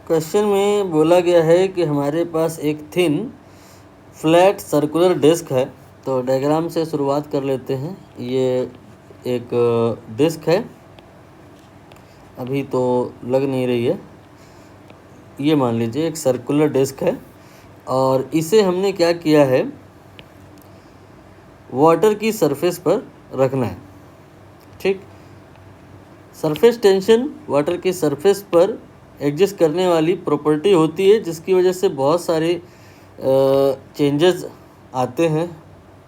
Question में बोला गया है कि हमारे पास एक थिन फ्लैट सर्कुलर डिस्क है। तो डायग्राम से शुरुआत कर लेते हैं। ये एक डिस्क है, अभी तो लग नहीं रही है। ये मान लीजिए एक सर्कुलर डिस्क है और इसे हमने क्या किया है, वाटर की सरफेस पर रखना है। ठीक, सरफेस टेंशन वाटर की सरफेस पर एग्जिस्ट करने वाली प्रॉपर्टी होती है, जिसकी वजह से बहुत सारे चेंजेस आते हैं,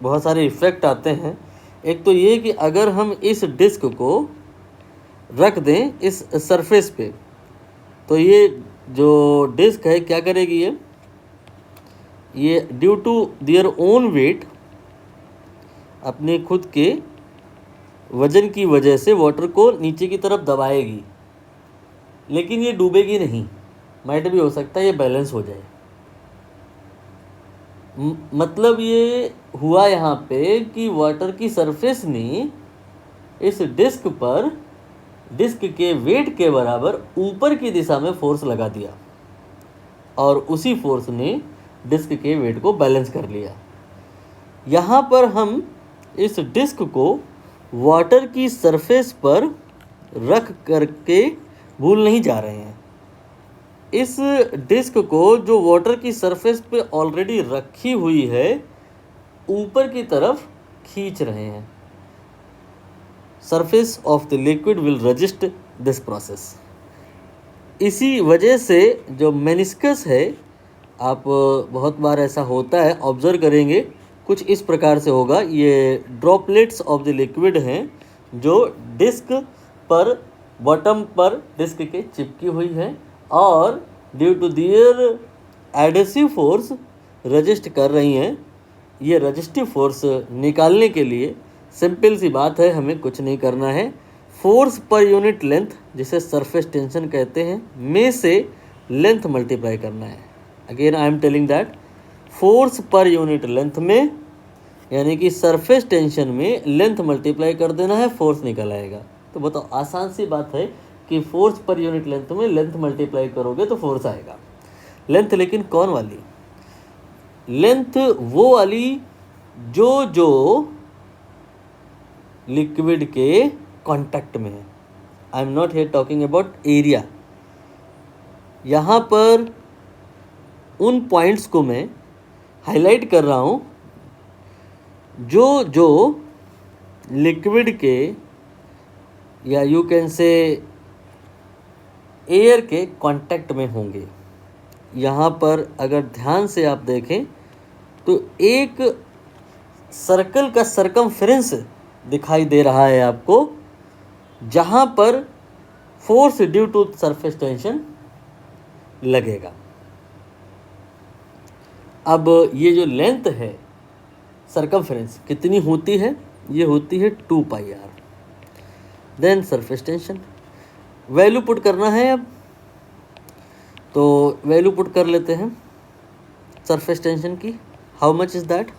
बहुत सारे इफ़ेक्ट आते हैं। एक तो ये कि अगर हम इस डिस्क को रख दें इस सरफेस पे, तो ये जो डिस्क है क्या करेगी, ये due to their own weight, अपने खुद के वजन की वजह से वाटर को नीचे की तरफ दबाएगी, लेकिन ये डूबेगी नहीं। माइट भी हो सकता है ये बैलेंस हो जाए। मतलब ये हुआ यहाँ पे कि वाटर की सरफेस ने इस डिस्क पर डिस्क के वेट के बराबर ऊपर की दिशा में फोर्स लगा दिया और उसी फोर्स ने डिस्क के वेट को बैलेंस कर लिया। यहाँ पर हम इस डिस्क को वाटर की सरफेस पर रख करके भूल नहीं जा रहे हैं। इस डिस्क को जो वाटर की सरफेस पे ऑलरेडी रखी हुई है, ऊपर की तरफ खींच रहे हैं। Surface of the liquid will resist this process. इसी वजह से जो मेनिस्कस है, आप बहुत बार ऐसा होता है, ऑब्जर्व करेंगे, कुछ इस प्रकार से होगा। ये ड्रॉपलेट्स ऑफ द लिक्विड हैं जो डिस्क पर बॉटम पर डिस्क के चिपकी हुई हैं और due to their adhesive force resist कर रही हैं। ये रजिस्टिव फोर्स निकालने के लिए सिंपल सी बात है, हमें कुछ नहीं करना है। फोर्स पर यूनिट लेंथ, जिसे सरफेस टेंशन कहते हैं, में से लेंथ मल्टीप्लाई करना है। Again I am telling that force per unit length में, यानी कि सरफेस टेंशन में लेंथ मल्टीप्लाई कर देना है, फोर्स निकल आएगा। तो बताओ, आसान सी बात है कि फोर्स पर यूनिट लेंथ में लेंथ मल्टीप्लाई करोगे तो फोर्स आएगा। लेंथ लेकिन कौन वाली? लेंथ वो वाली जो लिक्विड के कांटेक्ट में है। I am not here talking about area. यहाँ पर उन पॉइंट्स को मैं हाईलाइट कर रहा हूँ जो लिक्विड के, या यू कैन से एयर के कांटेक्ट में होंगे। यहाँ पर अगर ध्यान से आप देखें तो एक सर्कल का सरकमफ्रेंस दिखाई दे रहा है आपको, जहाँ पर force due to surface tension लगेगा। अब ये जो लेंथ है सरकमफ्रेंस कितनी होती है? ये होती है 2πr। Then surface tension value put करना है। अब तो वैल्यू पुट कर लेते हैं सरफेस टेंशन की। How much is that?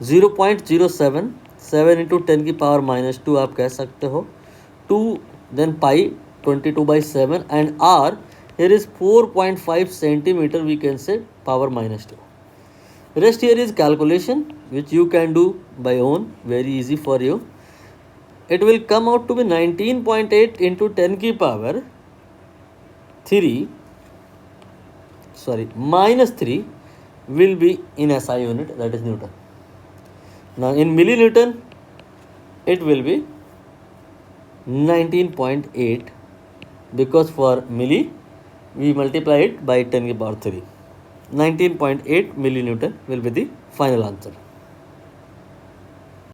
0.07, 7 into 10 की पावर -2 आप कह सकते हो। 2 then pi 22/7 and r here is 4.5 centimeter, we can say power -2. Rest here is calculation which you can do by own, very easy for you. It will come out to be 19.8 into 10 की power 3, sorry -3 will be in SI unit, that is Newton. Now in millinewton it will be 19.8, because for milli we multiply it by 10 की power 3. 19.8 millinewton will be the final answer.